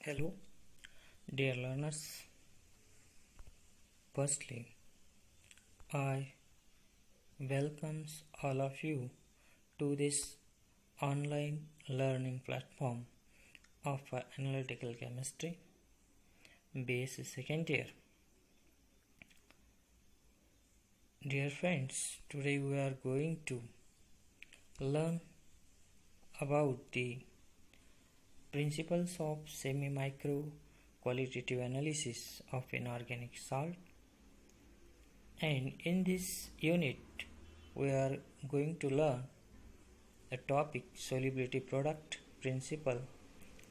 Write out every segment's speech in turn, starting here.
Hello, dear learners. Firstly, I welcomes all of you to this online learning platform of analytical chemistry, BSc second year. Dear friends, today we are going to learn about the principles of semi-micro qualitative analysis of inorganic salt. And in this unit, we are going to learn the topic solubility product principle,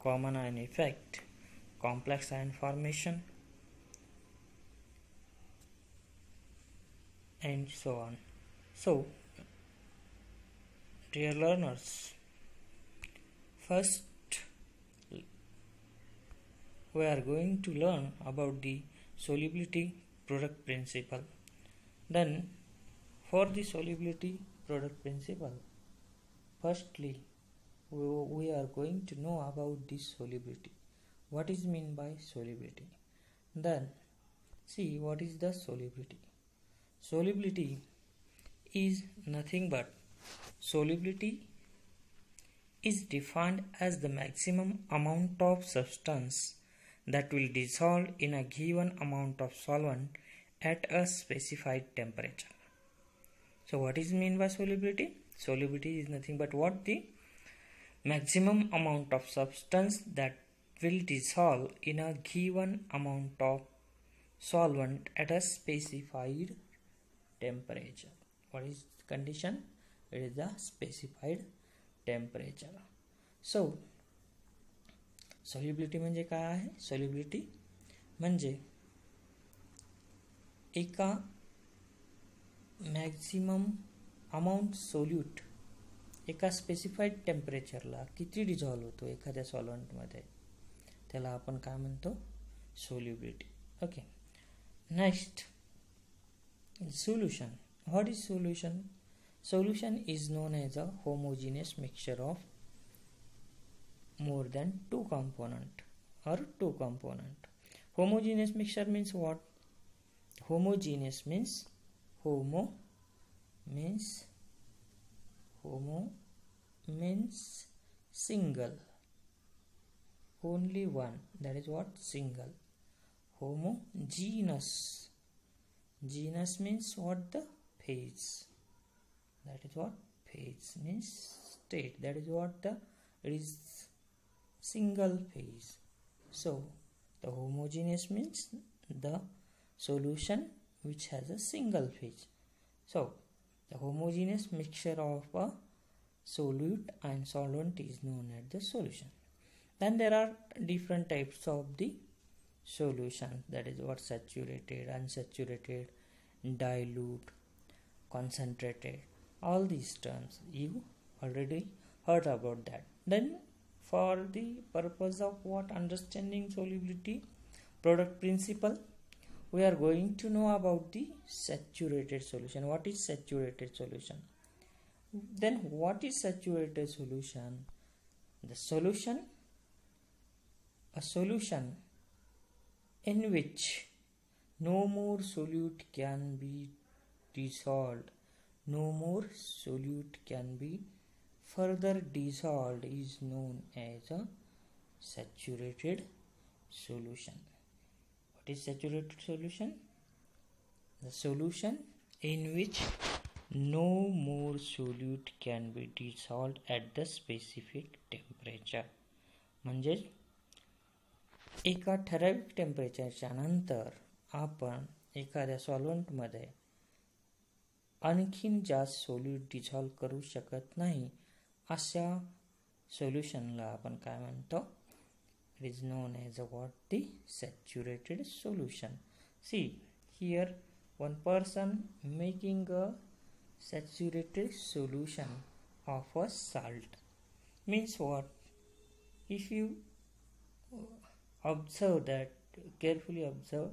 common ion effect, complex ion formation, and so on. So, dear learners, first we are going to learn about the solubility product principle. Then, for the solubility product principle, firstly, we are going to know about the solubility. What is meant by solubility? Then, see what is the solubility. Solubility is nothing but solubility is defined as the maximum amount of substance that will dissolve in a given amount of solvent at a specified temperature. So what is meant by solubility? Solubility is nothing but what the maximum amount of substance that will dissolve in a given amount of solvent at a specified temperature. What is the condition? It is the specified temperature. So solubility म्हणजे काय आहे? solubility म्हणजे एका maximum amount solute एका specified टेम्परेचरला किती dissolve होतो एखाद्या सॉल्व्हंटमध्ये त्याला आपण काय म्हणतो? Solubility. Okay. Next, solution. What is solution? Solution is known as a homogeneous mixture of more than two component or two component. Homogeneous mixture means what? Homogeneous means homo means single, only one, that is what? Single. Homogeneous, genus means what? The phase, that is what? Phase means state, that is what? The it is single phase. So the homogeneous means the solution which has a single phase. So the homogeneous mixture of a solute and solvent is known as the solution. Then there are different types of the solution, that is what? Saturated, unsaturated, dilute, concentrated. All these terms you already heard about that. Then for the purpose of what? Understanding solubility product principle, we are going to know about the saturated solution. What is saturated solution? Then what is saturated solution? The solution, a solution in which no more solute can be dissolved, no more solute can be further dissolved, is known as a saturated solution. What is saturated solution? The solution in which no more solute can be dissolved at the specific temperature. म्हणजे एका ठराविक टेम्परेचरच्या नंतर आपण एखाद्या सॉल्व्हंटमध्ये आणखीन जास्त solute dissolve करू शकत नाही अशा सोल्युशनला आपण काय म्हणतो? It is known as what? The saturated solution. See here, one person making a saturated solution of a salt means what? If you observe that, carefully observe,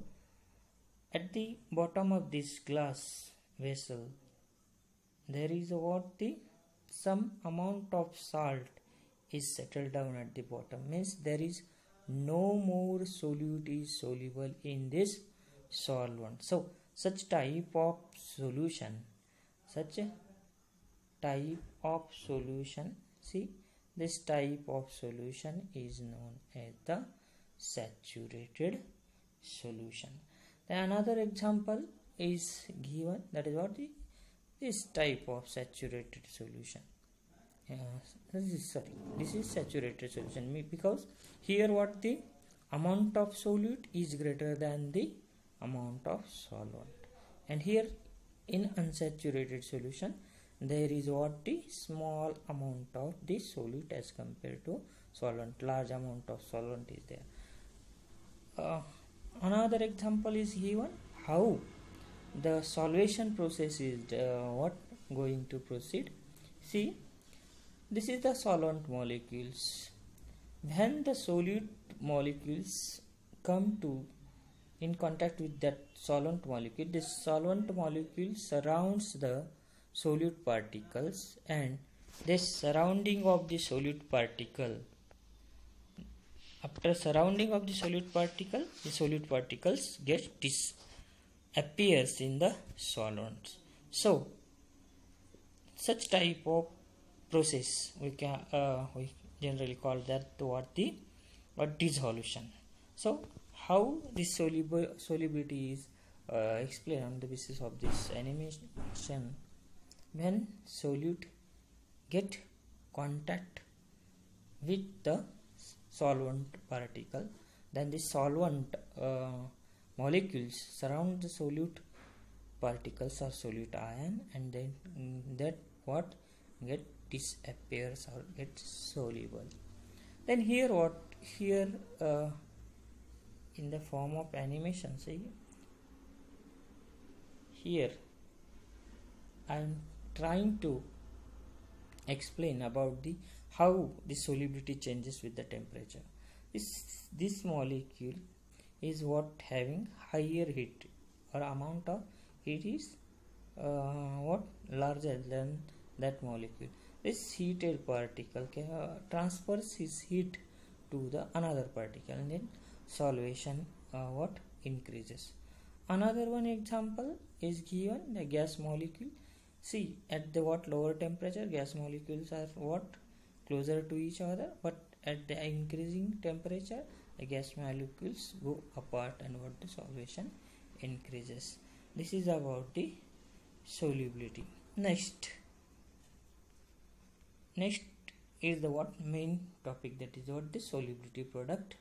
at the bottom of this glass vessel there is a what? The some amount of salt is settled down at the bottom, means there is no more solute is soluble in this solvent. So such type of solution, such a type of solution, see, this type of solution is known as the saturated solution. Then another example is given, that is what this type of saturated solution. This is saturated solution because here what the amount of solute is greater than the amount of solvent, and here in unsaturated solution there is what the small amount of the solute as compared to solvent, large amount of solvent is there. Another example is given how the solvation process is what going to proceed. See, this is the solvent molecules. When the solute molecules come to in contact with that solvent molecule, this solvent molecule surrounds the solute particles, and this surrounding of the solute particle, after surrounding of the solute particles get appears in the solvents. So such type of process we generally call that what the dissolution. So how this solubility is explained on the basis of this animation. When solute get contact with the solvent particle, then the solvent molecules surround the solute particles or solute ion, and then that what get disappears or gets soluble. Then here in the form of animation, see, here I am trying to explain about the how the solubility changes with the temperature. This molecule is what having higher heat, or amount of heat is what larger than that molecule. This heated particle transfers its heat to the another particle, and then solvation what increases. Another one example is given, the gas molecule. See, at the what lower temperature, gas molecules are what closer to each other, but at the increasing temperature the gas molecules go apart, and what the solvation increases. This is about the solubility. Next is the what main topic, that is what the solubility product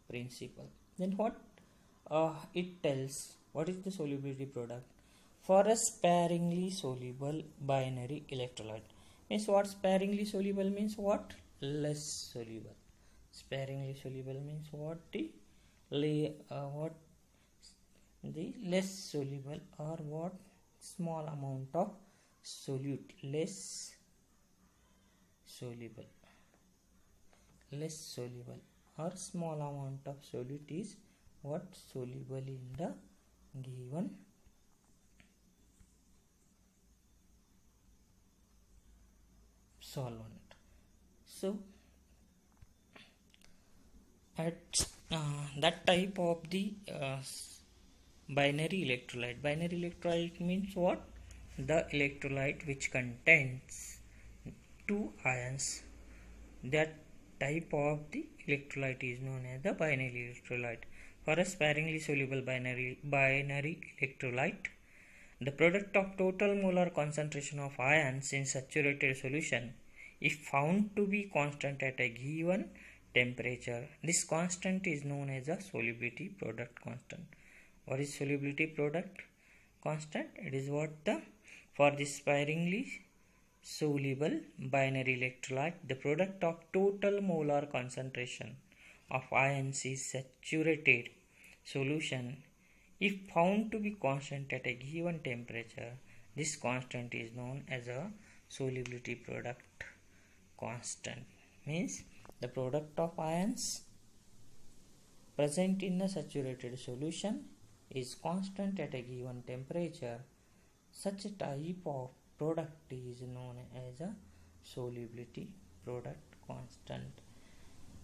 principle. Then what it tells, what is the solubility product for a sparingly soluble binary electrolyte. Means what sparingly soluble means, what less soluble. Sparingly soluble means what the less soluble, or what small amount of solute, less soluble or small amount of solute is what soluble in the given solvent. So at that type of the binary electrolyte means what, the electrolyte which contains two ions. That type of the electrolyte is known as the binary electrolyte. For a sparingly soluble binary electrolyte, the product of total molar concentration of ions in saturated solution, if found to be constant at a given temperature, this constant is known as a solubility product constant. What is solubility product constant? It is what for the sparingly soluble binary electrolyte, the product of total molar concentration of ions in saturated solution, if found to be constant at a given temperature, this constant is known as a solubility product constant. Means the product of ions present in a saturated solution is constant at a given temperature. Such a type of product is known as a solubility product constant.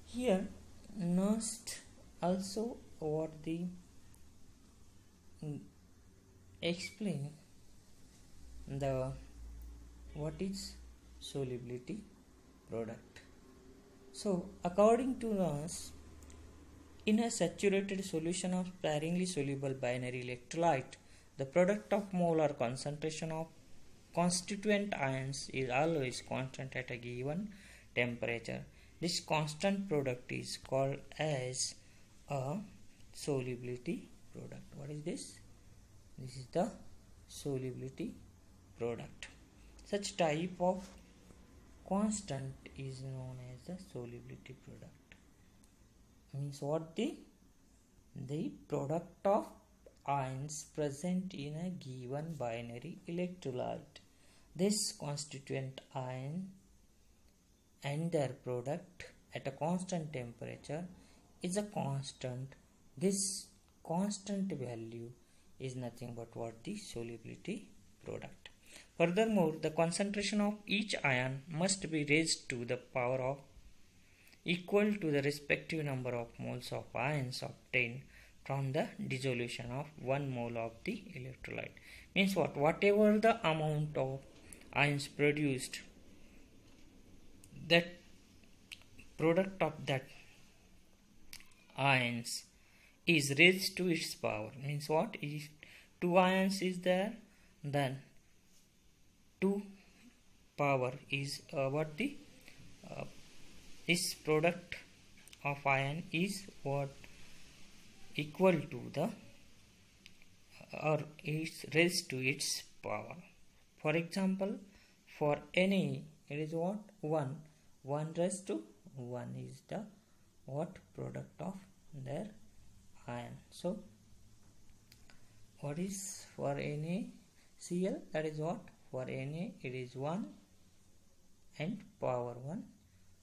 Here Next, also what the explain the what is solubility product. So according to us, in a saturated solution of sparingly soluble binary electrolyte, the product of molar concentration of constituent ions is always constant at a given temperature. This constant product is called as a solubility product. What is this? This is the solubility product. Such type of constant is known as the solubility product. Means what? The product of ions present in a given binary electrolyte. This constituent ion and their product at a constant temperature is a constant. This constant value is nothing but what? The solubility product. Furthermore, the concentration of each ion must be raised to the power of equal to the respective number of moles of ions obtained from the dissolution of 1 mole of the electrolyte. Means what? Whatever the amount of ions produced, that product of that ions is raised to its power. Means what? If 2 ions is there, then 2 power is what? The this product of ion is what? Equal to the or is raised to its power. For example, for Na it is what? 1 raised to 1 is the what? Product of their ion. So what is for NaCl? That is what? For Na it is 1 and power 1.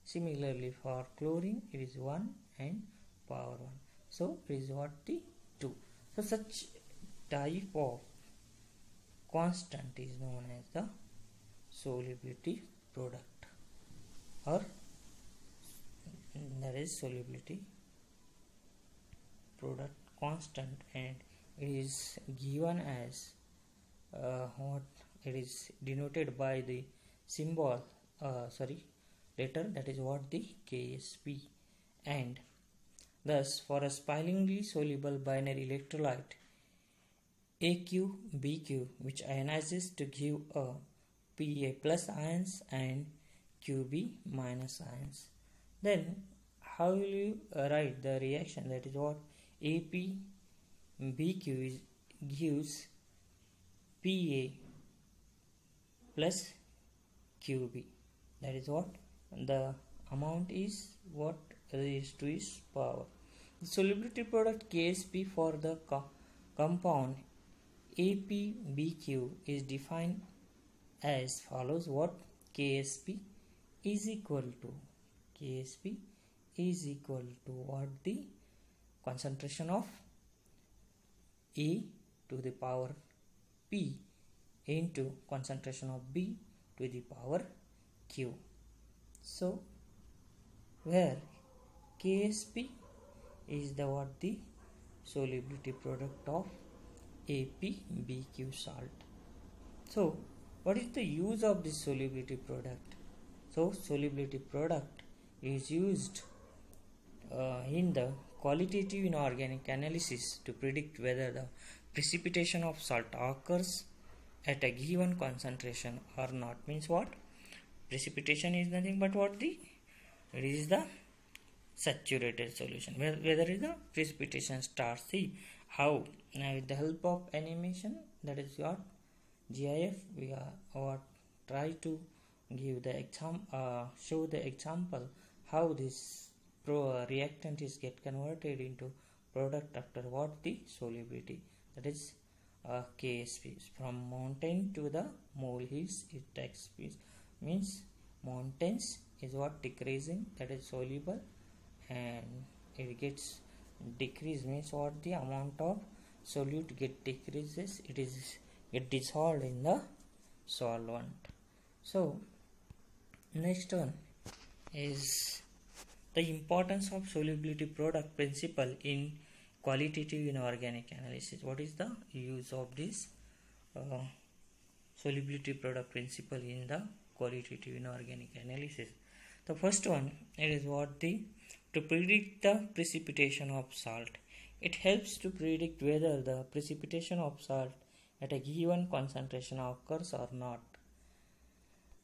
Similarly for chlorine it is 1 and power 1. So it is what? The 2. So such type of constant is known as the solubility product, or that is solubility product constant, and it is given as what? It is denoted by the symbol letter, that is what? The Ksp. And thus for a sparingly soluble binary electrolyte Aq Bq, which ionizes to give a Pa plus ions and Qb minus ions, then how will you write the reaction? That is what? Ap Bq gives Pa plus Qb. That is what? The amount is what? Raised to its power. The solubility product Ksp for the compound ApBq is defined as follows. What? Ksp is equal to what? The concentration of A to the power P into concentration of B to the power Q. So where Ksp is the what? The solubility product of ApBq salt. So what is the use of this solubility product? So solubility product is used in the qualitative inorganic analysis to predict whether the precipitation of salt occurs at a given concentration or not. Means what? Precipitation is nothing but what? It is the saturated solution. Whether is the precipitation starts. See how with the help of animation, that is what? GIF, we are try to give the example, show the example how this reactant is get converted into product after what? The solubility, that is Ksp. From mountain to the molehills it takes place. Means mountains is what? Decreasing, that is soluble, and it gets decreased. Means what? The amount of solute get decreases, it is get dissolved in the solvent. So next one is The importance of solubility product principle in qualitative inorganic analysis. What is the use of this solubility product principle in the qualitative inorganic analysis? The first one, it is what to predict the precipitation of salt. It helps to predict whether the precipitation of salt at a given concentration occurs or not.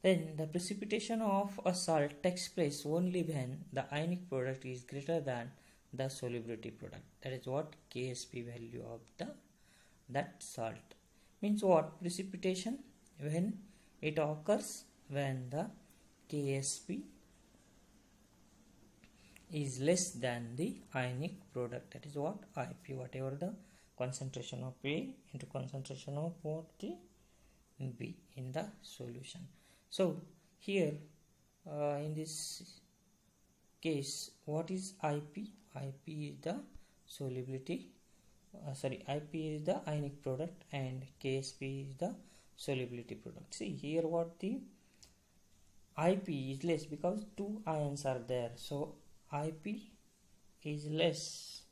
Then the precipitation of a salt takes place only when the ionic product is greater than the solubility product. That is what KSP value of that salt. Means what? Precipitation when it occurs when the KSP is less than the ionic product. That is what? IP, whatever the concentration of A into concentration of what? The B in the solution. So here in this case, what is IP? IP is the solubility, IP is the ionic product and KSP is the solubility product. See here what the IP is less because two ions are there. So IP is less.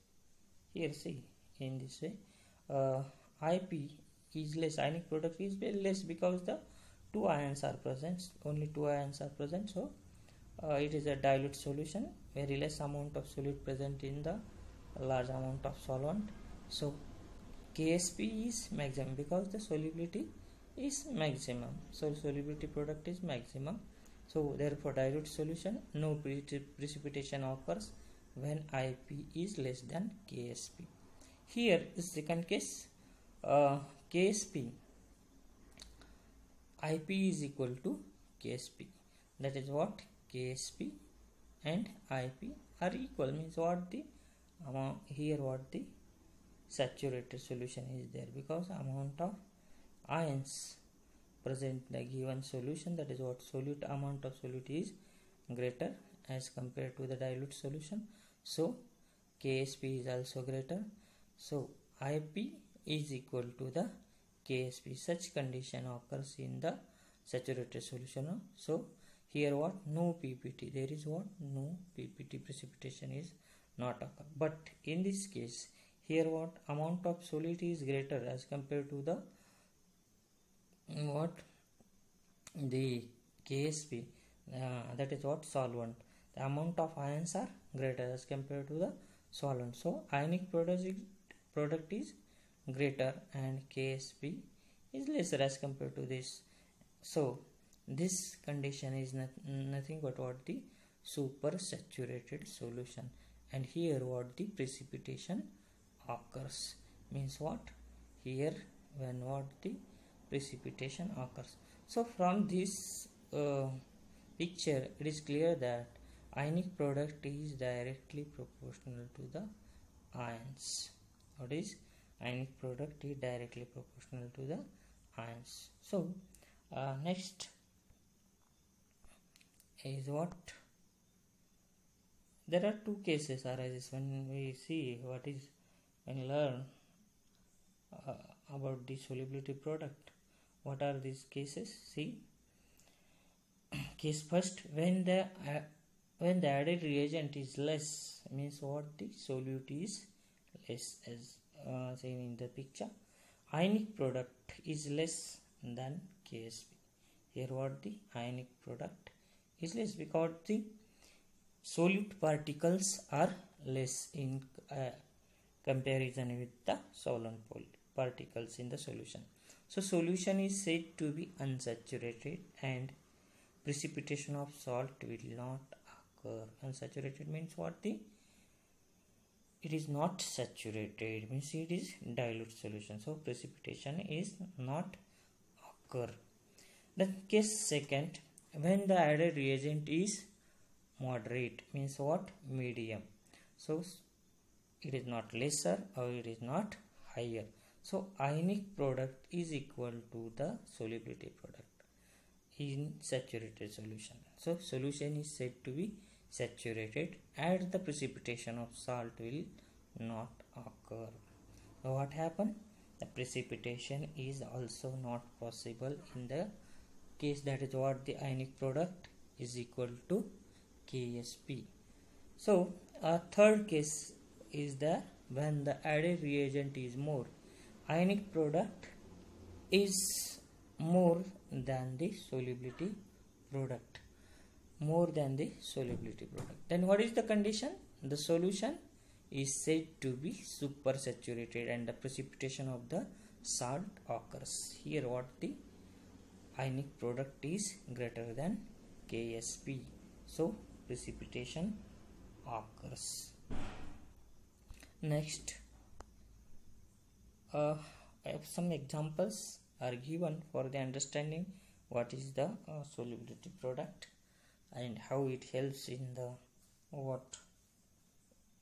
Here see in this way, IP is less, ionic product is less because the two ions are present, only two ions are present. So it is a dilute solution, very less amount of solute present in the large amount of solvent. So KSP is maximum because the solubility is maximum. So solubility product is maximum. So therefore dilute solution, no precipitation occurs when IP is less than KSP. Here is second case, KSP, IP is equal to KSP. That is what? KSP and IP are equal, means what the amount here, what the saturated solution is there, because amount of ions present in the given solution, that is what solute, amount of solute is greater as compared to the dilute solution. So KSP is also greater. So IP is equal to the KSP. Such condition occurs in the saturated solution. So here what? No PPT. There is what? No PPT, precipitation is not occur. But in this case, here what? Amount of solute is greater as compared to the what? The KSP. That is what? Solvent. The amount of ions are greater as compared to the solvent. So ionic product is greater and KSP is lesser as compared to this. So this condition is nothing but what? The supersaturated solution. And here what? The precipitation occurs, means what? Here when what? The precipitation occurs. So from this picture it is clear that ionic product is directly proportional to the ions. What is? Ionic product is directly proportional to the ions. So next is what? There are two cases arises when we see what is, when learn about the solubility product. What are these cases? See, case first, when the added reagent is less, means what? The solute is less, as seen in the picture. Ionic product is less than KSP. Here what? The ionic product is less because the solute particles are less in comparison with the solvent particles in the solution. So solution is said to be unsaturated and precipitation of salt will not occur. Unsaturated means what? It is not saturated, means it is dilute solution. So precipitation is not occur. The case second, when the added reagent is moderate, means what? Medium. So it is not lesser or it is not higher. So ionic product is equal to the solubility product in saturated solution. So solution is said to be saturated and the precipitation of salt will not occur. So what happened? The precipitation is also not possible in the case, that is what? The ionic product is equal to KSP. So a third case is there when the added reagent is more. Ionic product is more than the solubility product. More than the solubility product. Then what is the condition? The solution is said to be supersaturated and the precipitation of the salt occurs. Here what the ionic product is greater than Ksp. So precipitation occurs. Next, some examples are given for the understanding what is the solubility product and how it helps in the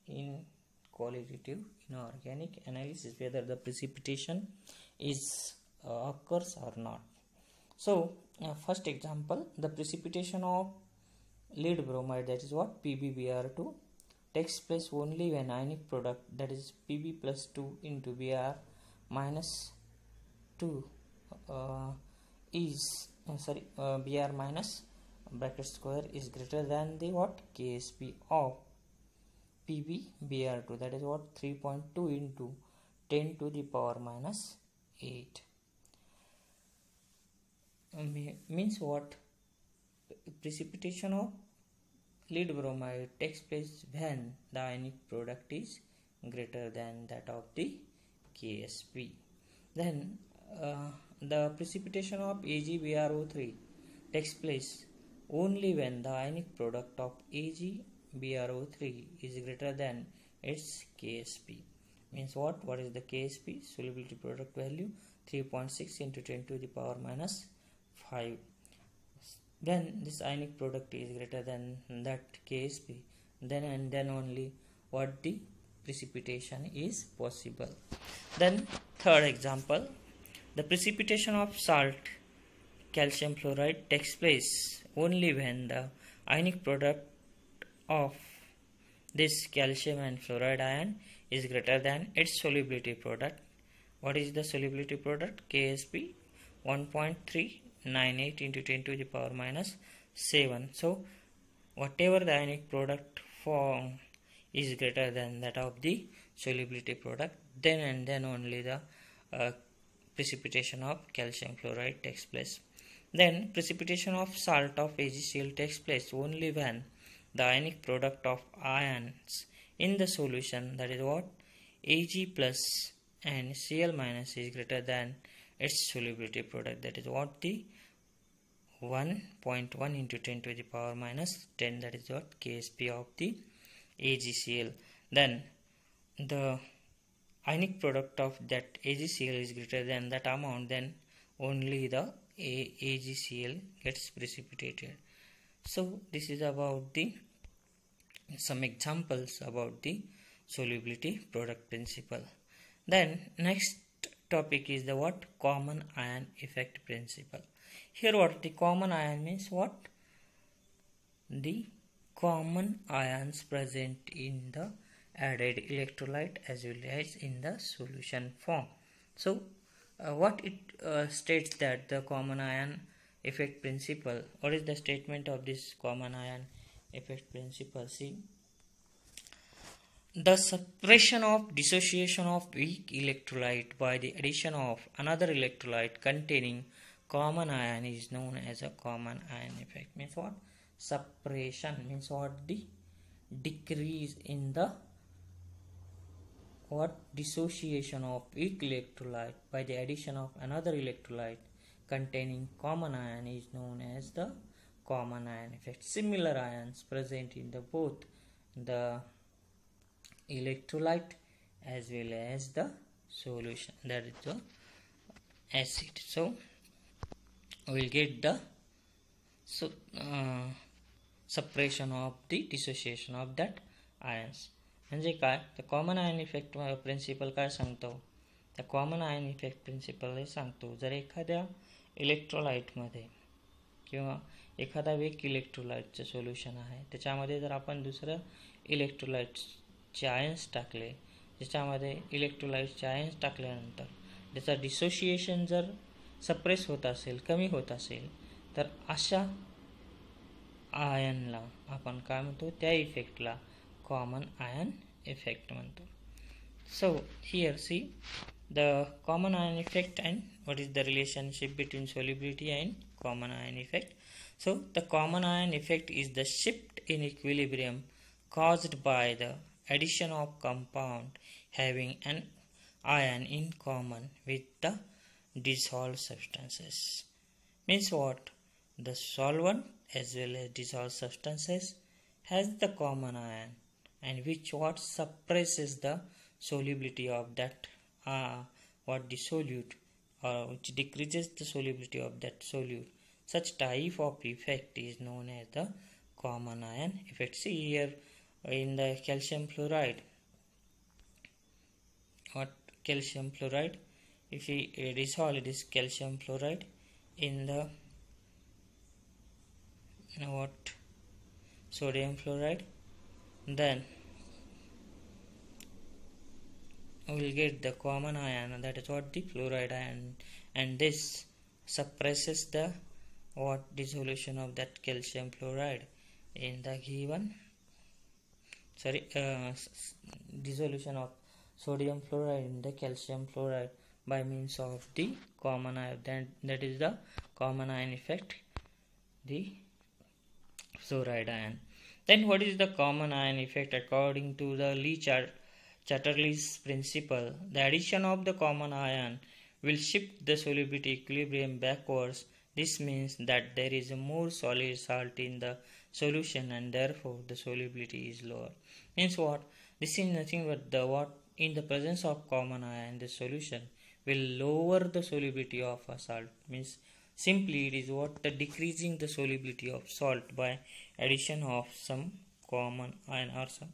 in qualitative inorganic analysis, whether the precipitation is occurs or not. So first example, the precipitation of lead bromide, that is what PbBr2, takes place only when ionic product, that is Pb plus 2 into Br minus 2 Br minus bracket square is greater than the what Ksp of PbBr2, that is what 3.2 into 10 to the power minus 8. Means what? Precipitation of lead bromide takes place when the ionic product is greater than that of the Ksp. Then the precipitation of AgBrO3 takes place only when the ionic product of AgBrO3 is greater than its Ksp. Means what? What is the Ksp? Solubility product value 3.6 into 10 to the power minus 5. When this ionic product is greater than that Ksp, then and then only what the precipitation is possible. Then third example, the precipitation of salt calcium fluoride takes place only when the ionic product of this calcium and fluoride ion is greater than its solubility product. What is the solubility product? Ksp 1.398 into 10 to the power minus 7. So whatever the ionic product form is greater than that of the solubility product, then and then only the precipitation of calcium fluoride takes place. Then precipitation of salt of AgCl takes place only when the ionic product of ions in the solution, that is what Ag plus and Cl minus, is greater than its solubility product, that is what the 1.1 into 10 to the power minus 10, that is what Ksp of the AgCl. Then the ionic product of that AgCl is greater than that amount, then only the AgCl gets precipitated. So this is about the some examples about the solubility product principle. Then next topic is the what? Common ion effect principle. Here what the common ion means? What? The common ions present in the added electrolyte as well as in the solution form. So what it states that the common ion effect principle. What is the statement of this common ion effect principle? See, the suppression of dissociation of weak electrolyte by the addition of another electrolyte containing common ion is known as a common ion effect. Means what? Suppression means what? The decrease in the what? Dissociation of weak electrolyte by the addition of another electrolyte containing common ion is known as the common ion effect. Similar ions present in the both the electrolyte as well as the solution, that is the acid. So we will get the suppression of the dissociation of that ions. म्हणजे काय? The common ion effect principle काय सांगतो? The common ion effect principle हे सांगतो, जर एखाद्या इलेक्ट्रोलाइटमध्ये किंवा एखादा वेक इलेक्ट्रोलाइटचं solution आहे, त्याच्यामध्ये जर आपण दुसरं इलेक्ट्रोलाइटचे आयन्स टाकले, ज्याच्यामध्ये इलेक्ट्रोलाइटचे आयन्स टाकल्यानंतर त्याचा डिसोशिएशन जर सप्रेस होत असेल, कमी होत असेल, तर अशा आयनला आपण काय म्हणतो? त्या इफेक्टला common ion effect. So here see the common ion effect and what is the relationship between solubility and common ion effect. So the common ion effect is the shift in equilibrium caused by the addition of compound having an ion in common with the dissolved substances. Means what? The solvent as well as dissolved substances has the common ion, and which what suppresses the solubility of that what the solute, or which decreases the solubility of that solute. Such type of effect is known as the common ion effect. See here in the calcium fluoride, what calcium fluoride, if we dissolve this calcium fluoride in the what sodium fluoride, then we will get the common ion, that is what the fluoride ion, and this suppresses the what dissolution of that calcium fluoride in the given dissolution of sodium fluoride in the calcium fluoride by means of the common ion. Then that is the common ion effect, the fluoride ion. Then what is the common ion effect? According to the Chatterley's principle, the addition of the common ion will shift the solubility equilibrium backwards. This means that there is a more solid salt in the solution and therefore the solubility is lower. Means what? This is nothing but the what in the presence of common ion, the solution will lower the solubility of a salt. Means simply it is what the decreasing the solubility of salt by addition of some common ion or some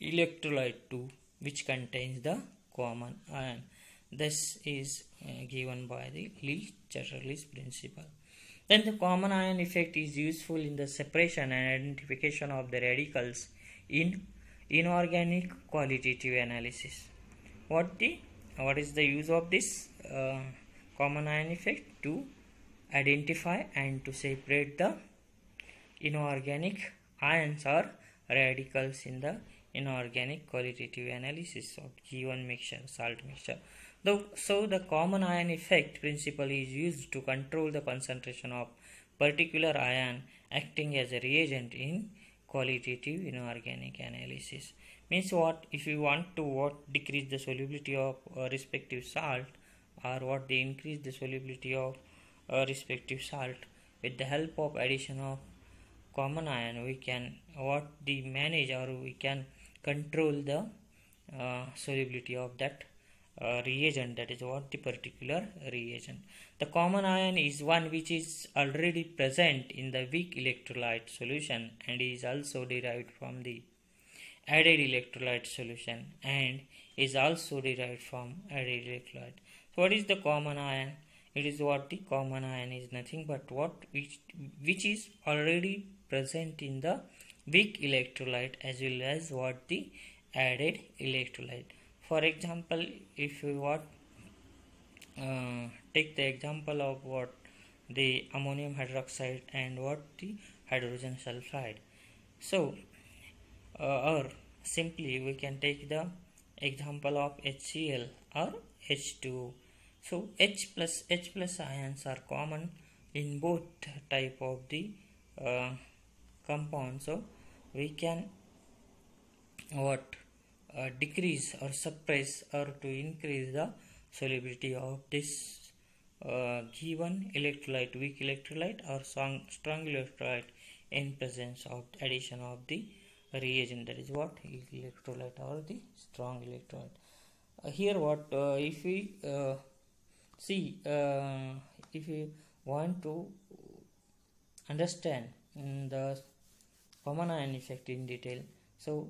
electrolyte too, which contains the common ion. This is given by the Chatterley's principle. Then the common ion effect is useful in the separation and identification of the radicals in inorganic qualitative analysis. What is the use of this common ion effect? To identify and to separate the inorganic ions or radicals in the inorganic qualitative analysis of given mixture, salt mixture. So the common ion effect principle is used to control the concentration of particular ion acting as a reagent in qualitative inorganic analysis. Means what? If you want to decrease the solubility of respective salt, or they increase the solubility of respective salt with the help of addition of common ion, we can manage, or we can control the solubility of that reagent, that is what the particular reagent. The common ion is one which is already present in the weak electrolyte solution and is also derived from the added electrolyte solution and is also derived from added electrolyte. So what is the common ion? It is what the common ion is nothing but which is already present in the weak electrolyte as well as what the added electrolyte. For example, if you take the example of what the ammonium hydroxide and what the hydrogen sulfide. So or simply we can take the example of HCl or H2O. So H plus ions are common in both type of the compound. So we can decrease or suppress or to increase the solubility of this given electrolyte, weak electrolyte or strong electrolyte in presence of addition of the reagent, that is what electrolyte or the strong electrolyte. Here if we see if you want to understand the common ion effect in detail, so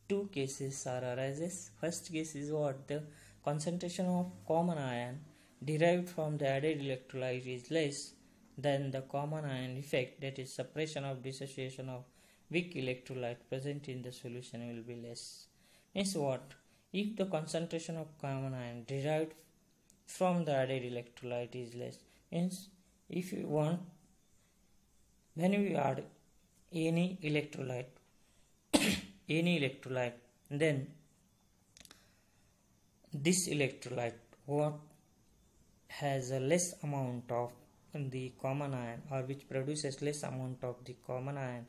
two cases arises. First case is what the concentration of common ion derived from the added electrolyte is less than the common ion effect, that is suppression of dissociation of weak electrolyte present in the solution will be less. Means what? If the concentration of common ion derived from the added electrolyte is less, means if you want, when we add any electrolyte any electrolyte, then this electrolyte what has a less amount of the common ion, or which produces less amount of the common ion,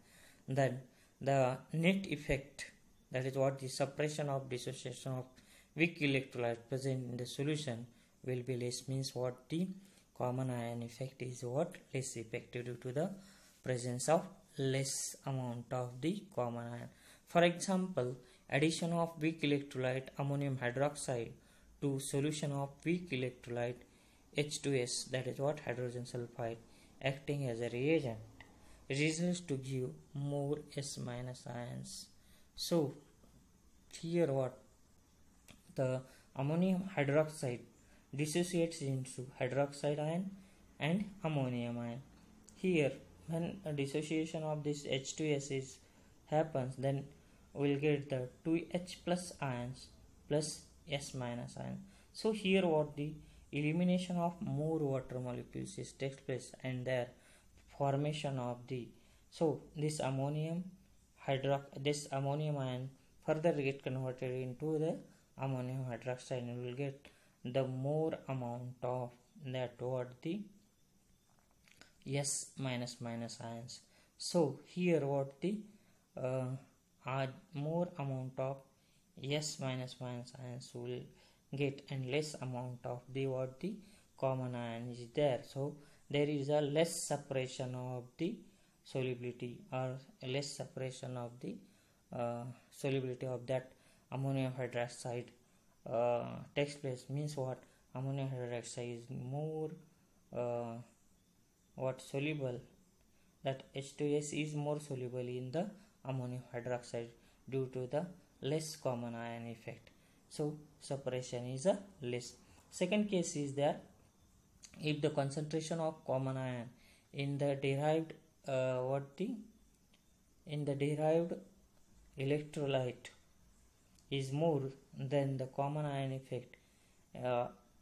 then the net effect, that is what the suppression of dissociation of weak electrolyte present in the solution will be less, means what the common ion effect is what less effective due to the presence of less amount of the common ion. For example, addition of weak electrolyte ammonium hydroxide to solution of weak electrolyte H2S, that is what hydrogen sulfide, acting as a reagent, results to give more S minus ions. So here what the ammonium hydroxide dissociates into hydroxide ion and ammonium ion. Here when a dissociation of this H2S happens, then we'll get the 2H plus ions plus S minus ion. So here what the elimination of more water molecules takes place, and their formation of the, so this ammonium ion further get converted into the ammonium hydroxide, and will get the more amount of that what the S minus ions. So here what the more amount of S minus ions will get, and less amount of the what the common ion is there. So there is a less separation of the solubility, or less separation of the solubility of that ammonium hydroxide takes place, means what ammonium hydroxide is more what soluble, that H2S is more soluble in the ammonium hydroxide due to the less common ion effect. So separation is a less. Second case is that if the concentration of common ion in the derived derived electrolyte is more than the common ion effect,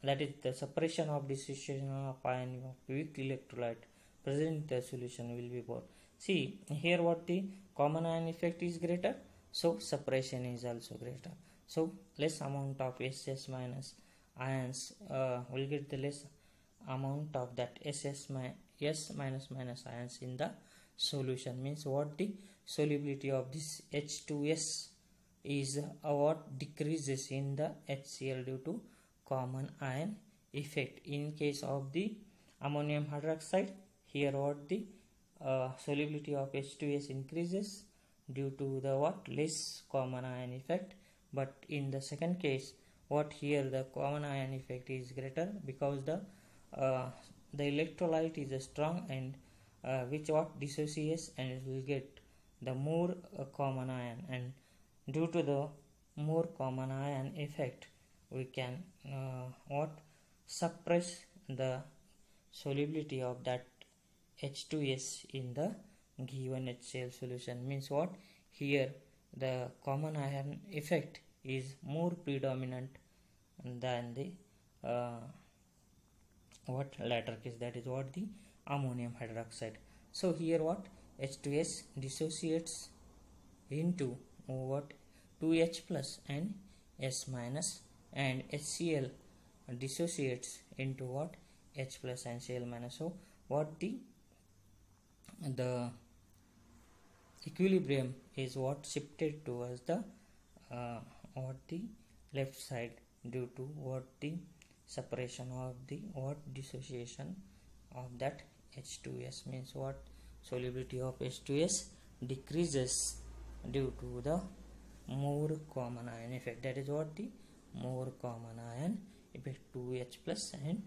that is the separation of dissociation of ion of weak electrolyte present in the solution will be more. See here what the common ion effect is greater, so separation is also greater. So less amount of SS minus ions will get the less amount of that S minus ions in the solution, means what the solubility of this H2S is what decreases in the HCl due to common ion effect. In case of the ammonium hydroxide, here what the solubility of H2S increases due to the what less common ion effect, but in the second case what here the common ion effect is greater, because the electrolyte is strong, and which what dissociates, and it will get the more common ion, and due to the more common ion effect we can suppress the solubility of that H2S in the given HCl solution, means what here the common ion effect is more predominant than the what latter case, that is what the ammonium hydroxide. So here what H2S dissociates into what 2H plus and S minus, and HCl dissociates into what H plus and Cl minus. So what the equilibrium is what shifted towards the what the left side due to what the separation of the what dissociation of that H2S, means what solubility of H2S decreases due to the more common ion effect, that is what the more common ion effect 2H plus and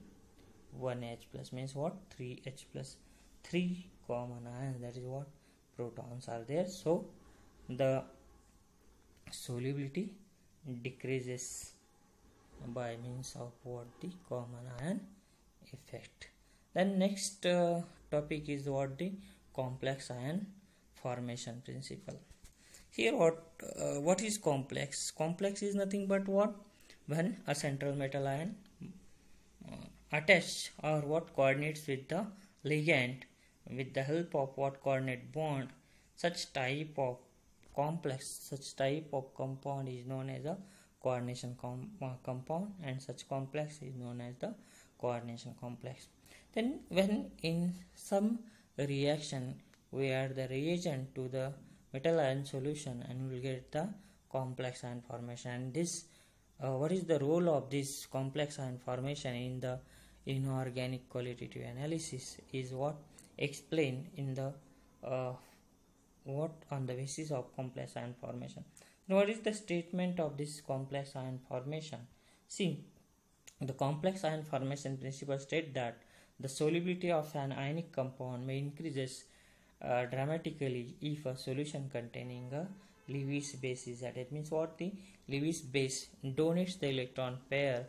1H plus, means what 3H plus, 3 common ions, that is what protons are there. So the solubility decreases by means of what the common ion effect. Then next topic is what the complex ion formation principle. Here what is complex? Complex is nothing but what when a central metal ion attached or what coordinates with the ligand with the help of what coordinate bond, such type of complex, such type of compound is known as a coordination compound, and such complex is known as the coordination complex. Then when in some reaction we add the reagent to the metal ion solution, and we will get the complex ion formation. And this what is the role of this complex ion formation in the inorganic qualitative analysis is what explained in the what on the basis of complex ion formation. Now, what is the statement of this complex ion formation? See, the complex ion formation principle state that the solubility of an ionic compound may increases dramatically if a solution containing a Lewis base is added. Means what the Lewis base donates the electron pair,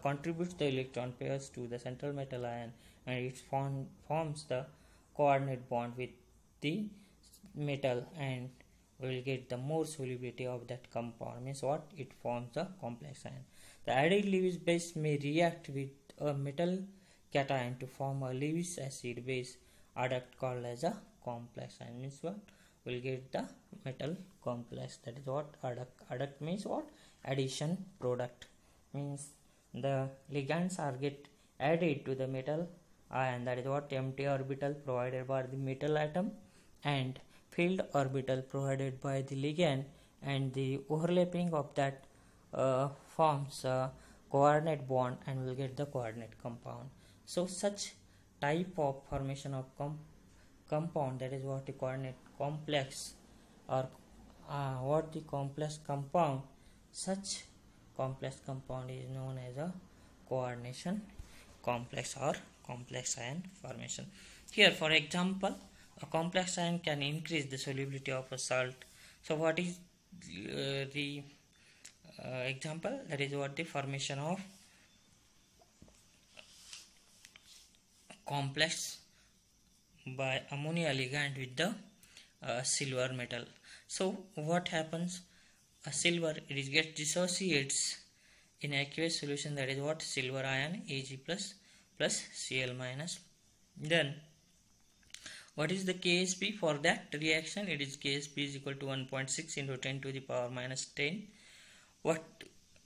contributes the electron pairs to the central metal ion, and it forms the coordinate bond with the metal, and we will get the more solubility of that compound. Means what? It forms the complex ion. The added Lewis base may react with a metal cation to form a Lewis acid base adduct called as a complex ion. Means what? We'll get the metal complex. That is what adduct. Adduct means what? Addition product. Means the ligands are get added to the metal ion. That is what? Empty orbital provided by the metal atom and filled orbital provided by the ligand, and the overlapping of that forms a coordinate bond, and we'll get the coordinate compound. So such type of formation of compound, that is what the coordinate complex, or what the complex compound, such complex compound is known as a coordination complex or complex ion formation. Here, for example, a complex ion can increase the solubility of a salt. So what is the example? That is what the formation of complex by ammonia ligand with the silver metal. So what happens? A silver, it gets dissociates in aqueous solution, that is what? Silver ion Ag plus Cl minus. Then what is the Ksp for that reaction? It is Ksp is equal to 1.6 into 10 to the power minus 10. What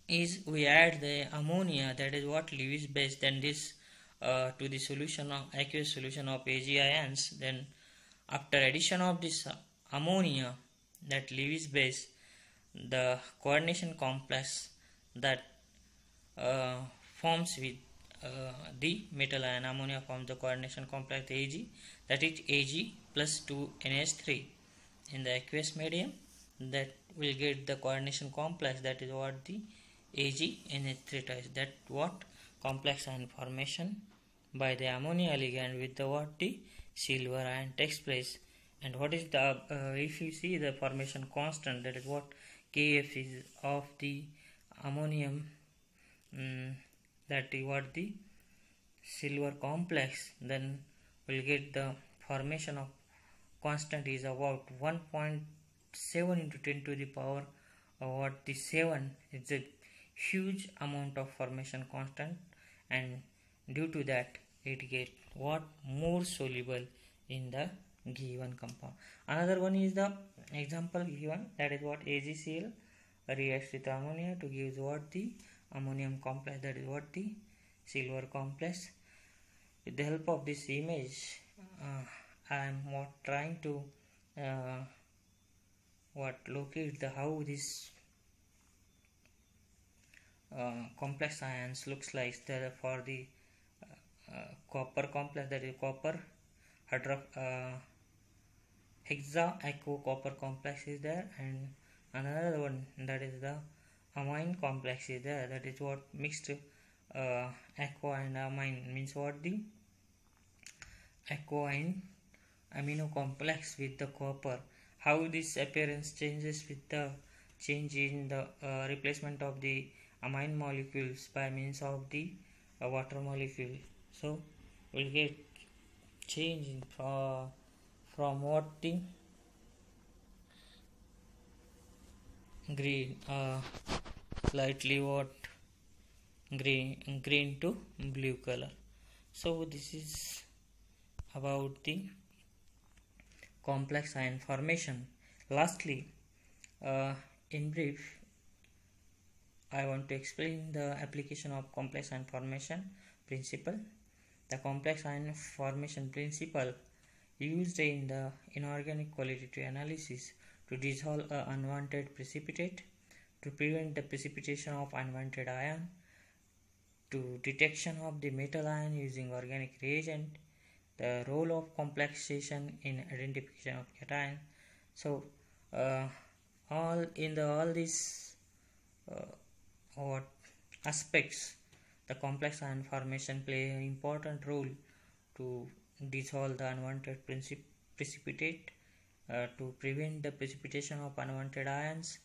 is, we add the ammonia, that is what? Lewis base, then this to the solution of aqueous solution of Ag ions. Then after addition of this ammonia, that Lewis base, the coordination complex that forms with the metal ion ammonia forms the coordination complex Ag, that is Ag plus 2NH3 in the aqueous medium. That will get the coordination complex, that is what? The AgNH3 twice. That what? Complex ion formation by the ammonia ligand with the what? The silver ion takes place. And what is the if you see the formation constant, that is what? Kf is of the ammonium, that is what? The silver complex. Then we'll get the formation of constant is about 1.7 into 10 to the power what? The 7. It's a huge amount of formation constant, and due to that it get what? More soluble in the given compound. Another one is the example given, that is what? AgCl reacts with ammonia to give what? The ammonium complex, that is what? The silver complex. With the help of this image, I am trying to locate the how this complex ions looks like. For the copper complex, that is copper hexa-aquo copper complex is there, and another one, that is the amine complex is there, that is what? Mixed aqua and amine, means what? The aqua and amino complex with the copper. How this appearance changes with the change in the replacement of the amine molecules by means of the water molecule. So we'll get change in from what? The green, slightly what? Green to blue color. So this is about the complex ion formation. Lastly, in brief, I want to explain the application of complex ion formation principle. The complex ion formation principle used in the inorganic qualitative analysis to dissolve an unwanted precipitate, to prevent the precipitation of unwanted ion, to detection of the metal ion using organic reagent, the role of complexation in identification of cation. So all these what aspects, the complex ion formation play an important role to dissolve the unwanted precipitate, to prevent the precipitation of unwanted ions,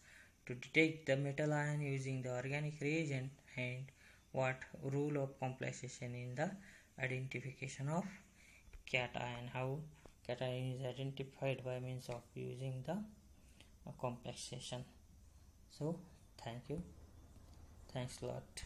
to detect the metal ion using the organic reagent, and what role of complexation in the identification of cation, how cation is identified by means of using the complexation. So thank you, thanks a lot.